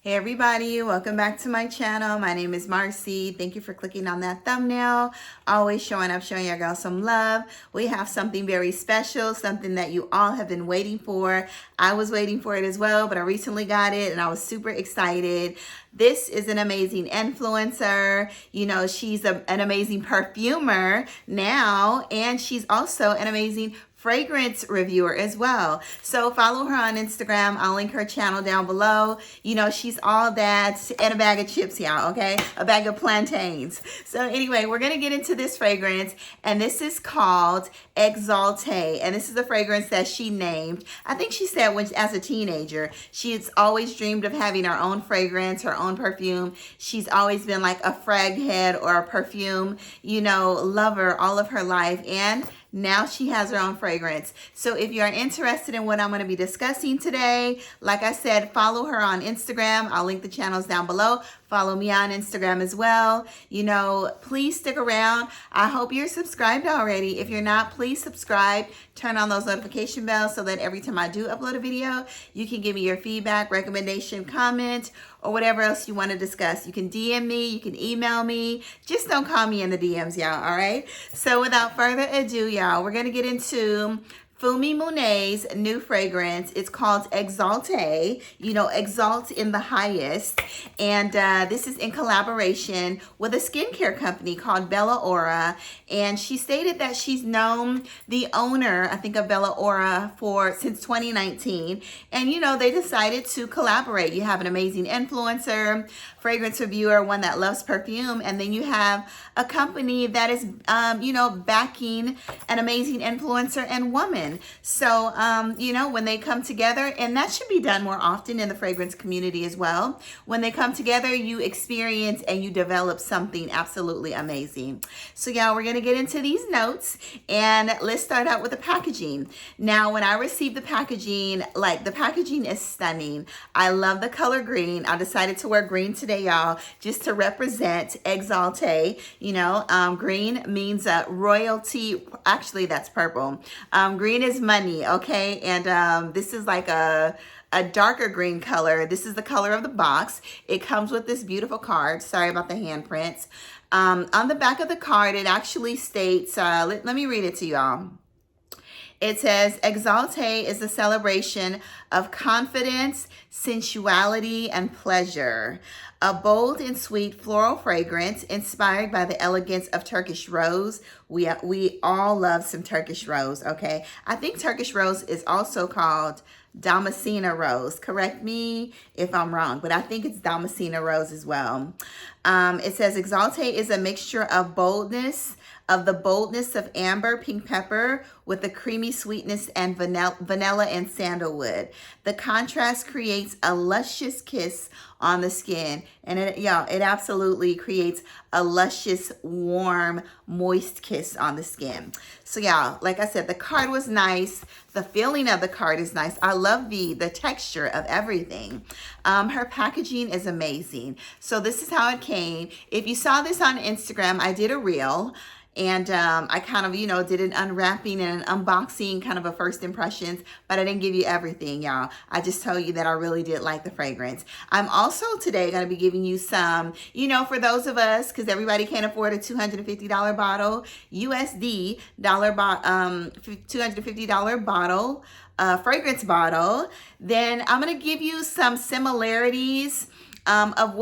Hey everybody, welcome back to my channel. My name is Marcy. Thank you for clicking on that thumbnail. Always showing up, showing your girl some love. We have something very special, something that you all have been waiting for. I was waiting for it as well, but I recently got it and I was super excited. This is an amazing influencer. You know, she's an amazing perfumer now, and she's also an amazing fragrance reviewer as well. So follow her on Instagram. I'll link her channel down below. You know, she's all that and a bag of chips, y'all, okay? A bag of plantains. So anyway, we're gonna get into this fragrance, and this is called Exalté, and this is a fragrance that she named. I think she said when as a teenager, she's always dreamed of having her own fragrance, her own perfume. She's always been like a frag head or a perfume, you know, lover all of her life, and now she has her own fragrance. So if you're interested in what I'm going to be discussing today, like I said, follow her on Instagram. I'll link the channels down below. Follow me on Instagram as well. You know, please stick around. I hope you're subscribed already. If you're not, please subscribe. Turn on those notification bells so that every time I do upload a video, you can give me your feedback, recommendation, comment, or whatever else you want to discuss. You can DM me, you can email me. Just don't call me in the DMs, y'all, all right? So without further ado, y'all, we're going to get into Funmi Monet's new fragrance. It's called Exalté, you know, exalt in the highest. And this is in collaboration with a skincare company called Bella Aura. And she stated that she's known the owner, I think, of Bella Aura since 2019. And, you know, they decided to collaborate. You have an amazing influencer, fragrance reviewer, one that loves perfume. And then you have a company that is, you know, backing an amazing influencer and woman. So, you know, when they come together, and that should be done more often in the fragrance community as well. When they come together, you experience and you develop something absolutely amazing. So, y'all, we're going to get into these notes, and let's start out with the packaging. Now, when I received the packaging, like, the packaging is stunning. I love the color green. I decided to wear green today, y'all, just to represent Exalté. You know, green means royalty. Actually, that's purple. Green is money, okay? And this is like a darker green color. This is the color of the box. It comes with this beautiful card. Sorry about the handprints. On the back of the card, it actually states, let me read it to y'all. It says, Exalté is a celebration of confidence, sensuality, and pleasure. A bold and sweet floral fragrance inspired by the elegance of Turkish rose. We all love some Turkish rose, okay? I think Turkish rose is also called Damascena rose. Correct me if I'm wrong, but I think it's Damascena rose as well. It says Exalté is a mixture of the boldness of amber, pink pepper with the creamy sweetness and vanilla and sandalwood. The contrast creates a luscious kiss on the skin, and it absolutely creates a luscious, warm, moist kiss on the skin. So y'all, like I said, the card was nice. The feeling of the card is nice. I love the texture of everything. Her packaging is amazing. So this is how it came. If you saw this on Instagram, I did a reel. And I kind of, you know, did an unwrapping and an unboxing, kind of a first impressions, but I didn't give you everything, y'all. I just told you that I really did like the fragrance. I'm also today going to be giving you some, you know, for those of us, because everybody can't afford a $250 bottle, USD $250 bottle, fragrance bottle. Then I'm going to give you some similarities of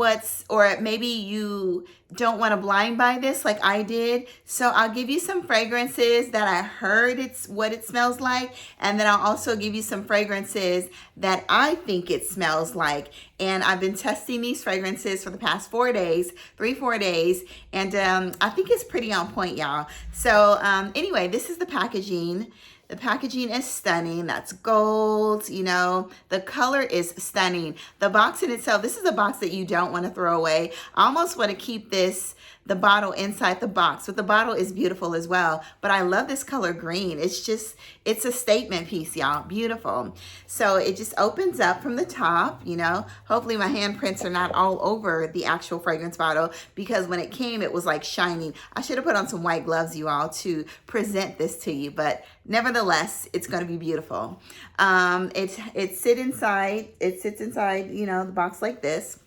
or maybe you don't want to blind buy this like I did. So I'll give you some fragrances that I heard what it smells like, and then I'll also give you some fragrances that I think it smells like. And I've been testing these fragrances for the past 4 days, 3-4 days, and I think it's pretty on point, y'all. So anyway, this is the packaging. The packaging is stunning. That's gold, you know. The color is stunning. The box in itself, this is a box that you don't want to throw away. I almost want to keep the bottle inside the box, but the bottle is beautiful as well. But I love this color green. It's a statement piece, y'all. Beautiful. So it just opens up from the top, you know. Hopefully my handprints are not all over the actual fragrance bottle, because when it came, it was like shining. I should have put on some white gloves, you all, to present this to you, but nevertheless, nevertheless, it's going to be beautiful. It sits inside, you know, the box like this.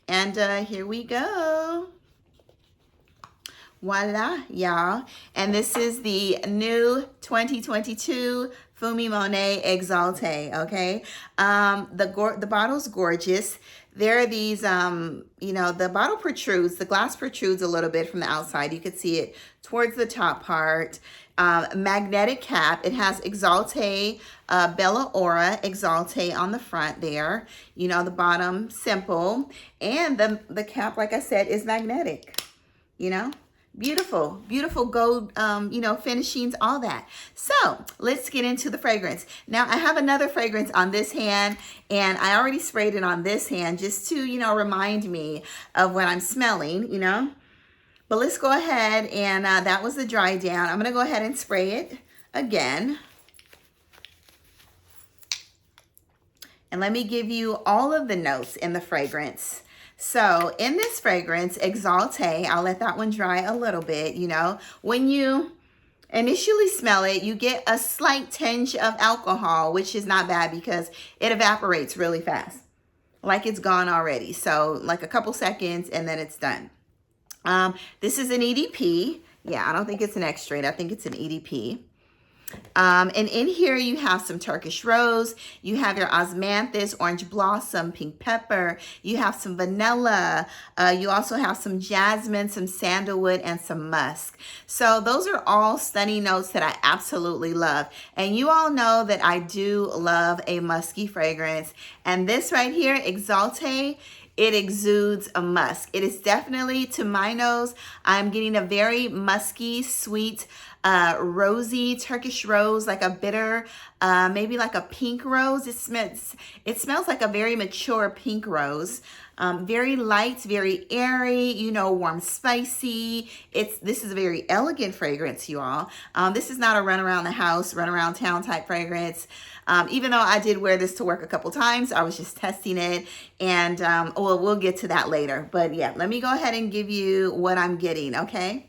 And here we go. Voila, y'all. And this is the new 2022 Funmi Monet Exalté, okay? The bottle's gorgeous. There are these, you know, the bottle protrudes, the glass protrudes a little bit from the outside. You can see it towards the top part. Magnetic cap. It has Exalté, Bella Aura Exalté on the front there. You know, the bottom simple. And the cap, like I said, is magnetic, you know? Beautiful, beautiful gold, you know, finishings, all that. So let's get into the fragrance. Now I have another fragrance on this hand, and I already sprayed it on this hand just to, you know, remind me of what I'm smelling, you know. But let's go ahead and that was the dry down. I'm going to go ahead and spray it again. And let me give you all of the notes in the fragrance. So in this fragrance, Exalté, I'll let that one dry a little bit, you know. When you initially smell it, you get a slight tinge of alcohol, which is not bad because it evaporates really fast. Like it's gone already. So like a couple seconds and then it's done. This is an EDP. Yeah, I don't think it's an extrait. I think it's an EDP. And in here you have some Turkish rose, you have your osmanthus, orange blossom, pink pepper, you have some vanilla, you also have some jasmine, some sandalwood, and some musk. So those are all stunning notes that I absolutely love. And you all know that I do love a musky fragrance. And this right here, Exalté, it exudes a musk. It is definitely, to my nose, I'm getting a very musky, sweet, rosy Turkish rose, like a bitter, maybe like a pink rose. It smells like a very mature pink rose. Very light, very airy, you know, warm, spicy. This is a very elegant fragrance, you all. This is not a run around the house, run around town type fragrance. Even though I did wear this to work a couple times, I was just testing it, and well, we'll get to that later. But yeah, let me go ahead and give you what I'm getting, okay?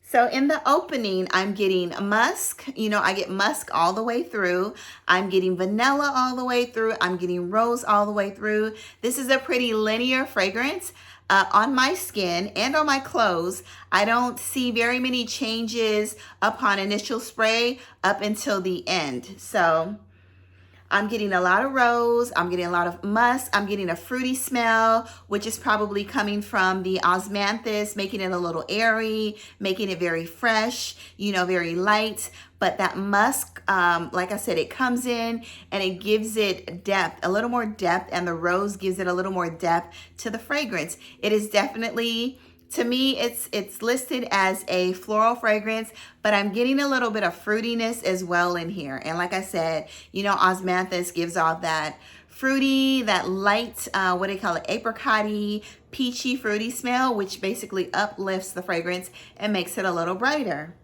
So in the opening, I'm getting musk. You know, I get musk all the way through. I'm getting vanilla all the way through. I'm getting rose all the way through. This is a pretty linear fragrance. On my skin and on my clothes, I don't see very many changes upon initial spray up until the end. So I'm getting a lot of rose, I'm getting a lot of musk, I'm getting a fruity smell, which is probably coming from the osmanthus, making it a little airy, making it very fresh, you know, very light. But that musk, like I said, it comes in and it gives it depth, a little more depth, and the rose gives it a little more depth to the fragrance. It is definitely, to me, it's listed as a floral fragrance, but I'm getting a little bit of fruitiness as well in here. And like I said, you know, osmanthus gives off that fruity, that light, what do you call it, apricot-y, peachy, fruity smell, which basically uplifts the fragrance and makes it a little brighter.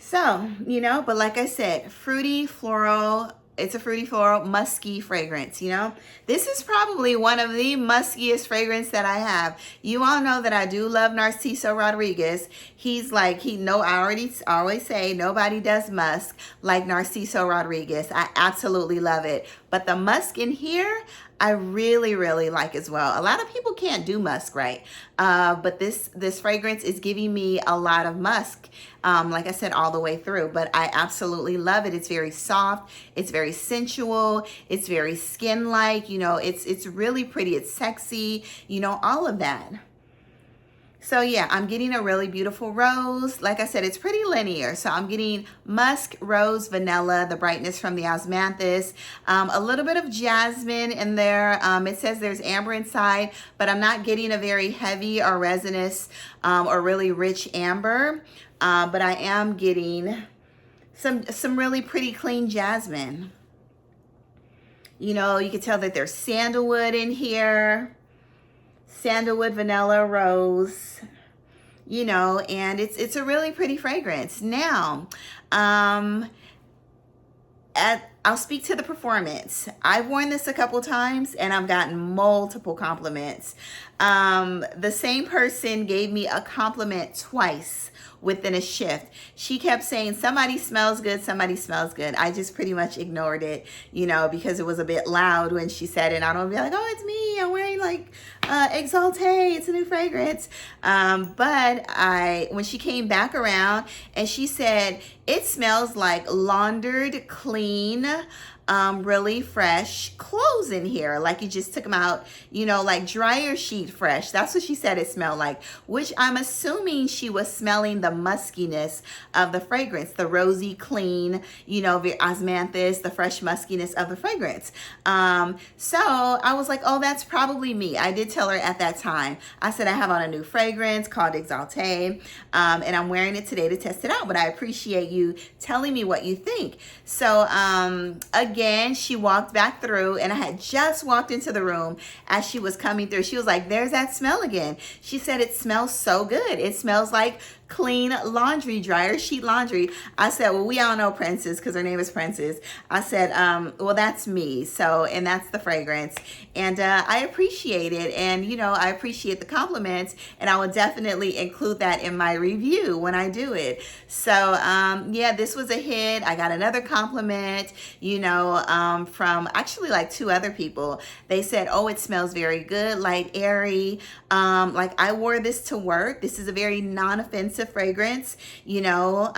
So, you know, but like I said, fruity, floral. It's a fruity, floral, musky fragrance, you know. This is probably one of the muskiest fragrance that I have. You all know that I do love Narciso Rodriguez. He's like, I always say nobody does musk like Narciso Rodriguez. I absolutely love it. But the musk in here, I really, really like as well. A lot of people can't do musk right, but this fragrance is giving me a lot of musk, like I said, all the way through. But I absolutely love it. It's very soft. It's very sensual. It's very skin-like. You know, it's really pretty. It's sexy. You know, all of that. So yeah, I'm getting a really beautiful rose. Like I said, it's pretty linear. So I'm getting musk, rose, vanilla, the brightness from the osmanthus, a little bit of jasmine in there. It says there's amber inside, but I'm not getting a very heavy or resinous or really rich amber. But I am getting some really pretty clean jasmine. You know, you can tell that there's sandalwood in here. Sandalwood, vanilla, rose, you know, and it's a really pretty fragrance. Now, I'll speak to the performance. I've worn this a couple times and I've gotten multiple compliments. The same person gave me a compliment twice within a shift. She kept saying, somebody smells good, somebody smells good. I just pretty much ignored it, you know, because it was a bit loud when she said it. And I don't be like, oh, it's me. I'm wearing like Exalté. It's a new fragrance. But when she came back around and she said, it smells like laundered, clean, really fresh clothes in here, like you just took them out, you know, like dryer sheet fresh. That's what she said it smelled like, which I'm assuming she was smelling the muskiness of the fragrance, the rosy, clean, you know, the osmanthus, the fresh muskiness of the fragrance. So I was like, oh, that's probably me. I did tell her at that time. I said I have on a new fragrance called Exalté, and I'm wearing it today to test it out, but I appreciate you telling me what you think. So again, she walked back through, and I had just walked into the room as she was coming through. She was like, there's that smell again. She said it smells so good. It smells like clean laundry, dryer sheet laundry. I said, well, we all know Princess because her name is Princess. I said, well, that's me. So, and that's the fragrance. And I appreciate it. And, you know, I appreciate the compliments, and I will definitely include that in my review when I do it. So, yeah, this was a hit. I got another compliment, you know, from actually like 2 other people. They said, oh, it smells very good, light, airy. Like I wore this to work. This is a very non-offensive fragrance, you know.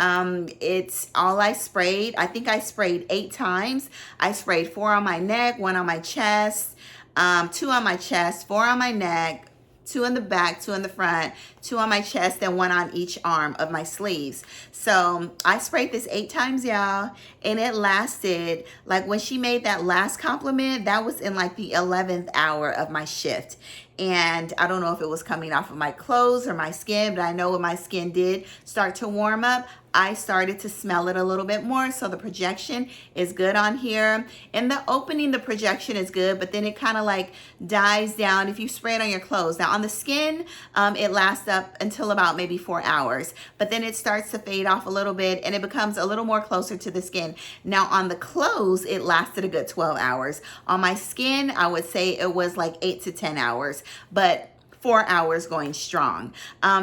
It's all I sprayed. I think I sprayed 8 times. I sprayed 4 on my neck, 1 on my chest, 2 on my chest, 4 on my neck, 2 in the back, 2 in the front, 2 on my chest, and 1 on each arm of my sleeves. So I sprayed this 8 times, y'all, and it lasted, like when she made that last compliment, that was in like the 11th hour of my shift. And I don't know if it was coming off of my clothes or my skin, but I know when my skin did start to warm up, I started to smell it a little bit more. So the projection is good on here. In the opening, the projection is good, but then it kind of like dies down if you spray it on your clothes. Now on the skin, it lasts up until about maybe 4 hours, but then it starts to fade off a little bit and it becomes a little more closer to the skin. Now on the clothes, it lasted a good 12 hours. On my skin, I would say it was like 8 to 10 hours, but 4 hours going strong.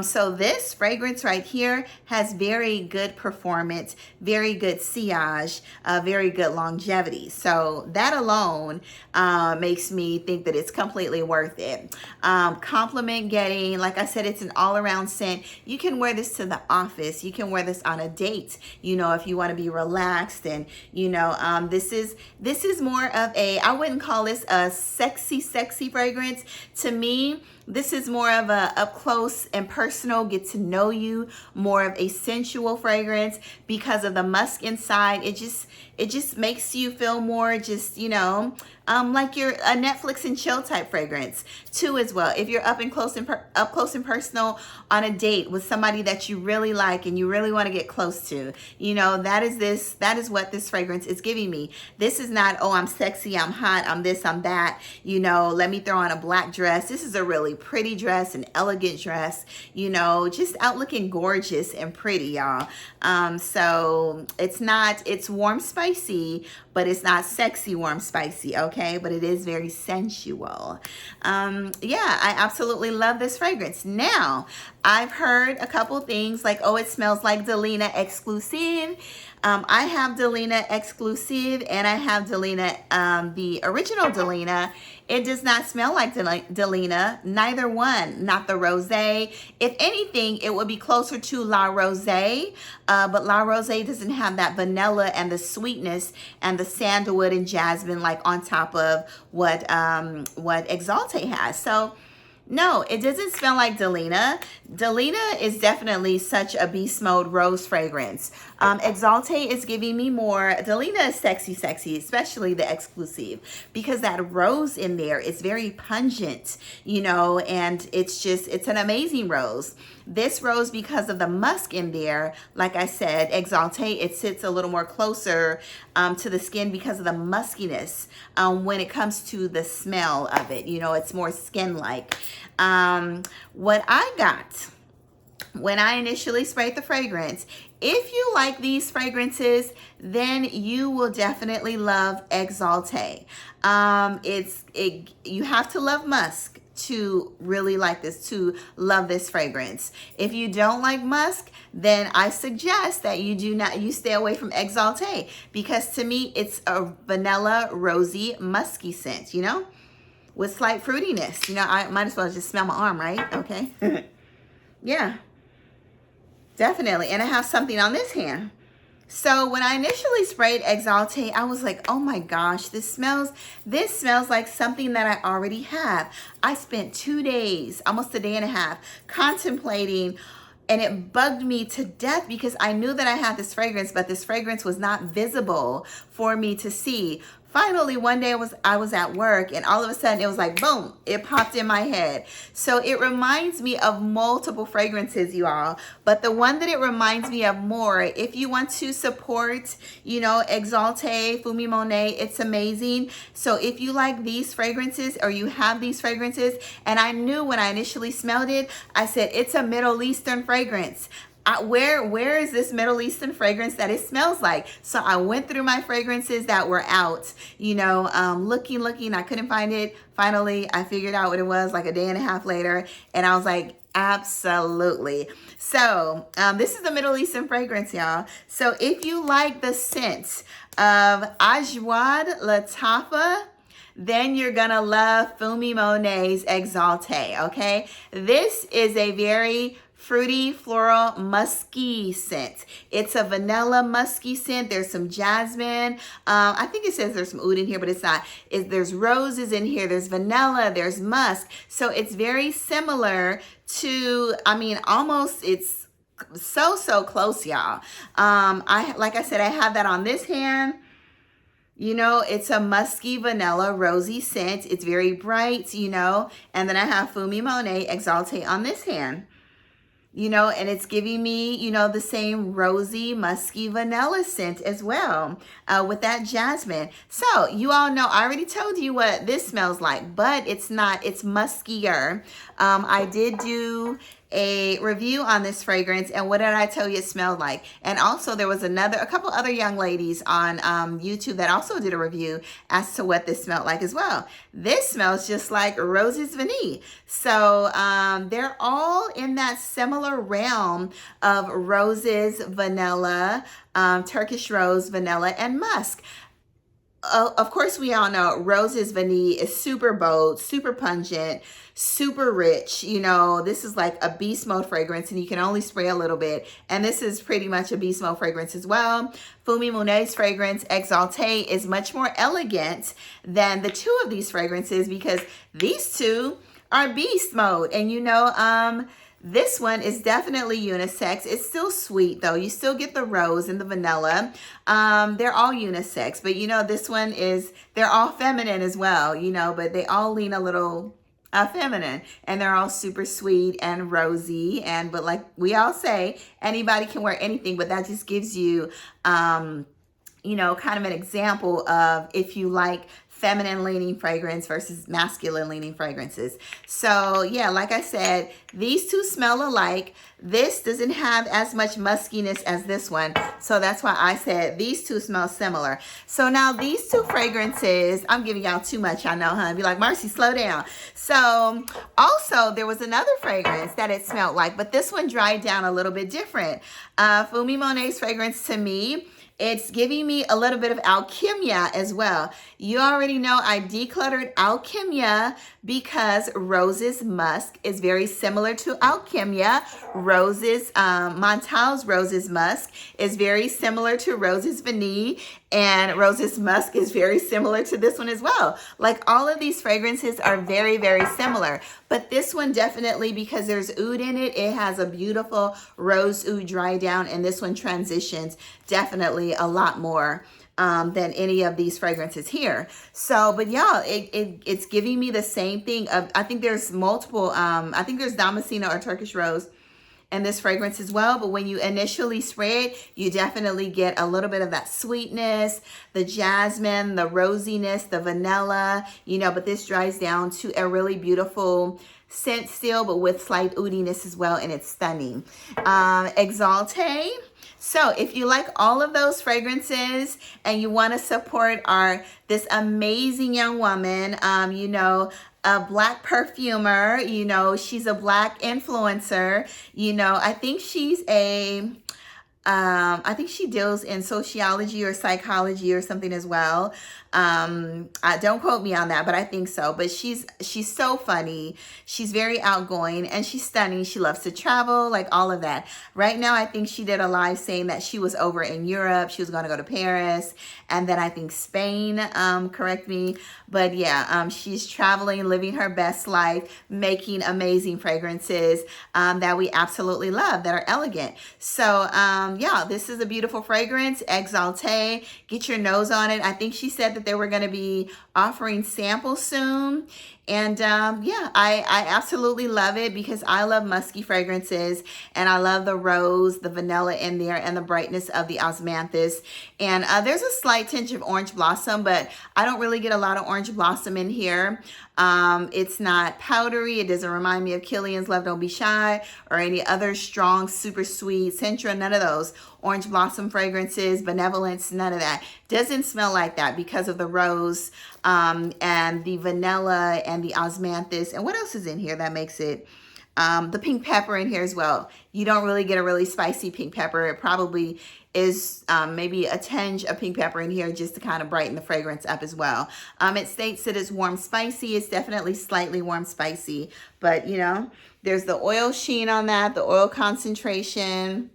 So this fragrance right here has very good performance, very good sillage, very good longevity. So that alone makes me think that it's completely worth it. Compliment getting, like I said, it's an all-around scent. You can wear this to the office. You can wear this on a date, you know, if you want to be relaxed. And, you know, this is more of a, I wouldn't call this a sexy fragrance. To me, this is more of a up close and personal, get to know you, more of a sensual fragrance because of the musk inside. It just makes you feel more just, you know, like you're a Netflix and chill type fragrance too as well. If you're up close and personal on a date with somebody that you really like and you really want to get close to, you know, that is what this fragrance is giving me. This is not, oh, I'm sexy, I'm hot, I'm this, I'm that, you know, let me throw on a black dress. This is a really pretty dress, an elegant dress, you know, just out looking gorgeous and pretty, y'all. So it's warm spicy, but it's not sexy warm spicy, okay? But it is very sensual. Yeah, I absolutely love this fragrance. Now, I've heard a couple things like, oh, it smells like Delina Exclusive. I have Delina Exclusive and I have Delina, the original Delina. It does not smell like Delina, neither one, not the Rosé. If anything, it would be closer to La Rosé, but La Rosé doesn't have that vanilla and the sweetness and the sandalwood and jasmine like on top of what Exalté has. So no, it doesn't smell like Delina. Delina is definitely such a beast mode rose fragrance. Exalté is giving me more. Delina is sexy, especially the Exclusive, because that rose in there is very pungent, you know, and it's an amazing rose. This rose, because of the musk in there, like I said, Exalté, it sits a little more closer to the skin because of the muskiness when it comes to the smell of it. You know, it's more skin-like. What I got when I initially sprayed the fragrance. If you like these fragrances, then you will definitely love Exalté. You have to love musk to really like this, to love this fragrance. If you don't like musk, then I suggest that you stay away from Exalté, because to me it's a vanilla rosy musky scent, you know, with slight fruitiness. You know, I might as well just smell my arm, right? Okay. Yeah, definitely. And I have something on this hand. So when I initially sprayed Exalté, I was like, oh my gosh, this smells like something that I already have. I spent 2 days, almost a day and a half, contemplating, and it bugged me to death because I knew that I had this fragrance, but this fragrance was not visible for me to see. Finally, one day I was at work, and all of a sudden it was like, boom, it popped in my head. So it reminds me of multiple fragrances, you all. But the one that it reminds me of more, if you want to support, you know, Exalté, Funmi Monet, it's amazing. So if you like these fragrances, or you have these fragrances, and I knew when I initially smelled it, I said, it's a Middle Eastern fragrance. Where is this Middle Eastern fragrance that it smells like? So I went through my fragrances that were out, you know, looking, I couldn't find it. Finally, I figured out what it was like a day and a half later, and I was like, absolutely. So this is the Middle Eastern fragrance, y'all. So if you like the scent of Ajwad Latafa, then you're gonna love Funmi Monet's Exalté, okay? This is a very fruity, floral, musky scent. It's a vanilla musky scent. There's some jasmine. I think it says there's some oud in here, but it's not. There's roses in here. There's vanilla. There's musk. So it's very similar to, I mean, almost, it's so close, y'all. Like I said, I have that on this hand. You know, it's a musky, vanilla, rosy scent. It's very bright, you know. And then I have Funmi Monet Exalté on this hand. You know, and it's giving me, you know, the same rosy, musky vanilla scent as well with that jasmine. So you all know, I already told you what this smells like, but it's not, it's muskier. I did do a review on this fragrance, and what did I tell you it smelled like? And also there was a couple other young ladies on YouTube that also did a review as to what this smelled like as well. This smells just like Roses Vanille. So they're all in that similar realm of roses, vanilla, Turkish rose, vanilla, and musk. Of course, we all know Roses Vanille is super bold, super pungent, super rich. You know, this is like a beast mode fragrance, and you can only spray a little bit. And this is pretty much a beast mode fragrance as well. Funmi Monet's fragrance, Exalté, is much more elegant than the two of these fragrances, because these two are beast mode. And you know, this one is definitely unisex. It's still sweet though. You still get the rose and the vanilla. They're all unisex, but you know, this one they're all feminine as well, you know, but they all lean a little feminine, and they're all super sweet and rosy. But like we all say, anybody can wear anything, but that just gives you, you know, kind of an example of if you like feminine leaning fragrance versus masculine leaning fragrances. So yeah, like I said, these two smell alike. This doesn't have as much muskiness as this one. So that's why I said these two smell similar. So now these two fragrances, I'm giving y'all too much, I know, huh? Be like, Marcy, slow down. So also there was another fragrance that it smelled like, but this one dried down a little bit different. Funmi Monet's fragrance, to me, it's giving me a little bit of Alchemia as well. You already know I decluttered Alchemia because Roses Musk is very similar to Alchemia. Roses, Montal's Roses Musk is very similar to Roses Vanille, and Roses Musk is very similar to this one as well. Like all of these fragrances are very similar, but this one definitely, because there's oud in it, it has a beautiful rose oud dry down, and this one transitions definitely a lot more than any of these fragrances here. So, but y'all, it's giving me the same thing of, I think there's multiple, I think there's Damasceno or Turkish Rose in this fragrance as well. But when you initially spray it, you definitely get a little bit of that sweetness, the jasmine, the rosiness, the vanilla, you know, but this dries down to a really beautiful scent still, but with slight oudiness as well, and it's stunning. Exalté. So if you like all of those fragrances and you want to support this amazing young woman, you know, a Black perfumer, you know, she's a Black influencer, you know, I think she's I think she deals in sociology or psychology or something as well. Don't quote me on that, but I think so. But she's so funny. She's very outgoing and she's stunning. She loves to travel, like all of that. Right now, I think she did a live saying that she was over in Europe. She was going to go to Paris and then I think Spain, correct me. But yeah, she's traveling, living her best life, making amazing fragrances that we absolutely love, that are elegant. So yeah, this is a beautiful fragrance, Exalté. Get your nose on it. I think she said that they were going to be offering samples soon. And yeah, I absolutely love it because I love musky fragrances and I love the rose, the vanilla in there, and the brightness of the osmanthus. And there's a slight tinge of orange blossom, but I don't really get a lot of orange blossom in here. It's not powdery. It doesn't remind me of Killian's Love Don't Be Shy or any other strong, super sweet, Centra, none of those. Orange blossom fragrances, benevolence, none of that. Doesn't smell like that because of the rose and the vanilla and the osmanthus. And what else is in here that makes it? The pink pepper in here as well. You don't really get a really spicy pink pepper. It probably is maybe a tinge of pink pepper in here just to kind of brighten the fragrance up as well. It states it is warm spicy. It's definitely slightly warm spicy, but you know, there's the oil sheen on that, the oil concentration.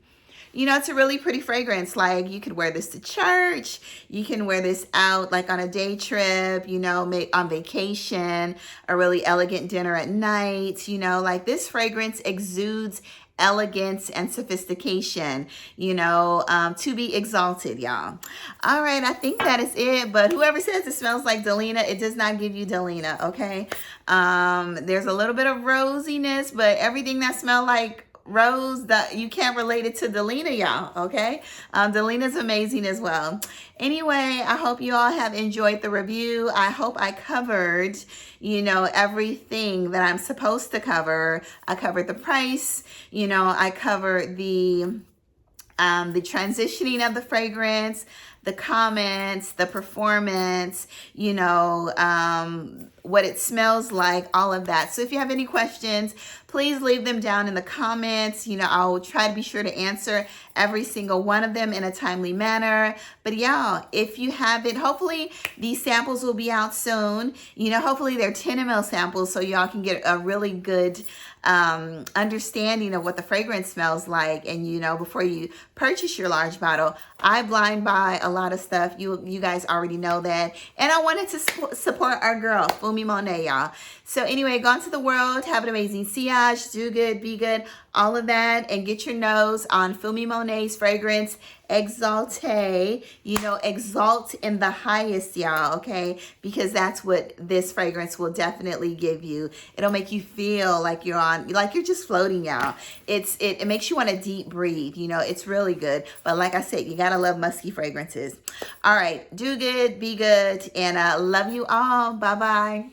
You know, it's a really pretty fragrance. Like you could wear this to church. You can wear this out like on a day trip, you know, on vacation, a really elegant dinner at night. You know, like this fragrance exudes elegance and sophistication, you know, to be exalted, y'all. All right, I think that is it. But whoever says it smells like Delina, it does not give you Delina, okay? There's a little bit of rosiness, but everything that smells like rose, that you can't relate it to Delina, y'all, okay? Delina's amazing as well. Anyway, I hope you all have enjoyed the review. I hope I covered, you know, everything that I'm supposed to cover. I covered the price, you know, I covered the transitioning of the fragrance, the comments, the performance, you know, what it smells like, all of that. So if you have any questions, please leave them down in the comments. You know, I'll try to be sure to answer every single one of them in a timely manner. But y'all, if you haven't, hopefully these samples will be out soon. You know, hopefully they're 10 ml samples so y'all can get a really good understanding of what the fragrance smells like. And you know, before you purchase your large bottle, I blind buy a lot of stuff. You guys already know that. And I wanted to support our girl, Funmi Monet, y'all. So anyway, go out to the world, have an amazing sillage, do good, be good, all of that, and get your nose on Funmi Monet's fragrance, Exalté. You know, exalt in the highest, y'all, okay? Because that's what this fragrance will definitely give you. It'll make you feel like you're just floating, y'all. It makes you want to deep breathe, you know, it's really good. But like I said, you gotta love musky fragrances. All right, do good, be good, and love you all. Bye-bye.